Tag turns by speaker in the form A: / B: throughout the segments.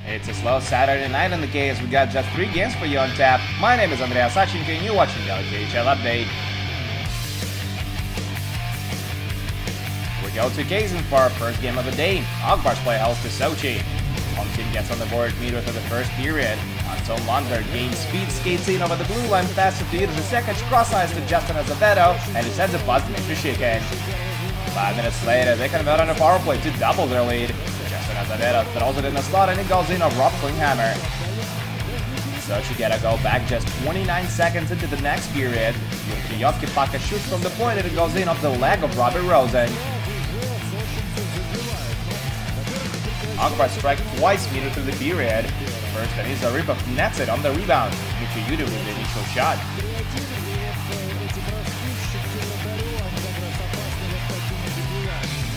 A: It's a slow Saturday night in the case. We got just 3 games for you on tap. My name is Andrea Sachenko and you're watching the KHL update. We go to Kazan for our first game of the day. Akbars play host to Sochi. Home team gets on the board meter for the first period. Anton Lundberg gains speed, skates in over the blue line, passes to Yiddish second, cross ice to Justin Azevedo, and he sends a pass to Dmitry Shikin. 5 minutes later, they convert on a power play to double their lead. Justin Azevedo throws it in the slot and it goes in on Rob Klinghammer. Sochi get a go back just 29 seconds into the next period. Yovki Paka shoots from the point and it goes in off the leg of Robert Rosen. Akbar strike twice meter through the period. First, Denisa Rybov nets it on the rebound. Dmitry Yudu with the initial shot.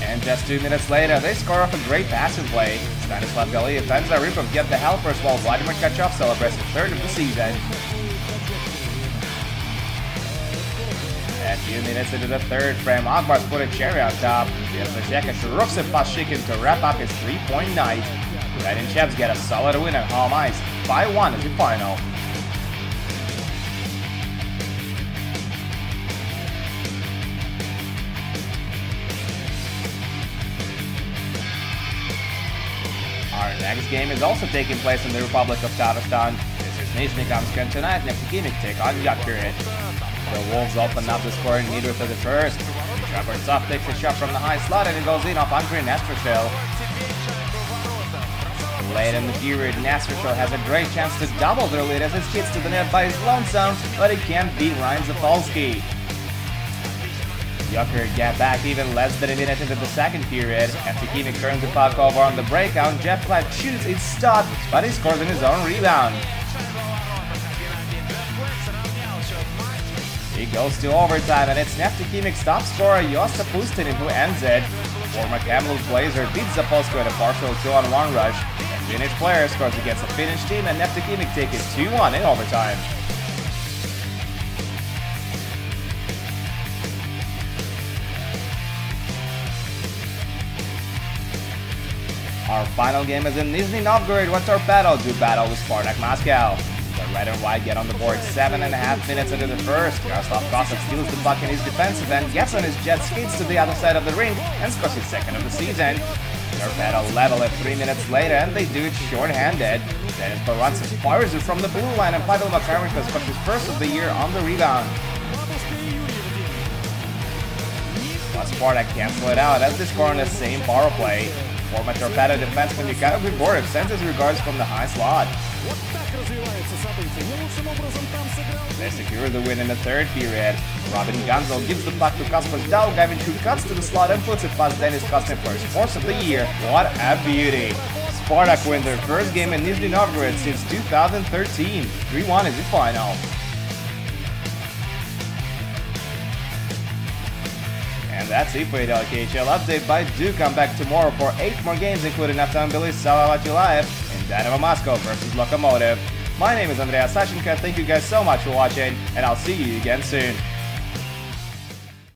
A: And just 2 minutes later, they score off a great passing play. Stanislav Galiev finds Rybov get the helpers while Vladimir Kachov celebrates the third of the season. A few minutes into the third frame, Akbar's put a cherry on top. Yevzhek roofs it past Shikin to wrap up his 3-point night. Red and Chevs get a solid win at home ice. 5-1 is the final. Our next game is also taking place in the Republic of Tatarstan. This is Nizhny Kamsk tonight. Neftekhimik take on Yakurit. The Wolves open up the scoring meter for the first. Shepardov takes a shot from the high slot and it goes in off Andrei Nestershil. Late in the period, Nestershil has a great chance to double their lead as it skids to the net by his lonesome, but he can't beat Ryan Zapolsky. Yakurit get back even less than a minute into the second period. Neftekhimik turns the puck over on the breakout. Jeff Platt shoots, it's stopped, but he scores in his own rebound. He goes to overtime and it's Neftekhimik's top scorer Josta Pustinin who ends it. Former Kamloops Blazer beats Zapolsky at a partial 2-on-1 rush. The Finnish player scores against the Finnish team and Neftekhimik take it 2-1 in overtime. Our final game is in Nizhny Novgorod where Torpedo do battle with Spartak Moscow. The red and white get on the board 7.5 minutes into the first. Yaroslav Kosov steals the puck in his defensive end, gets on his jet, skates to the other side of the rink, and scores his second of the season. Torpedo level it 3 minutes later, and they do it short-handed. Dennis Barantsov fires it from the blue line, and Pavel Makarenko scores his first of the year on the rebound. But Spartak cancel it out as they score on the same power play. Former Torpedo defenseman Mikhail Grigorev sends his regards from the high slot. They secure the win in the third period. Robin Gonzo gives the puck to Kaspar Daugavin, who cuts to the slot and puts it past Dennis Kostner for his fourth of the year. What a beauty! Spartak win their first game in Nizhny Novgorod since 2013. 3-1 is the final. And that's it for the KHL update, but do come back tomorrow for 8 more games, including Naftan Tbilisi, Salavat Ulayev, and Dynamo Moscow versus Lokomotiv. My name is Andrea Sachenko. Thank you guys so much for watching, and I'll see you again soon.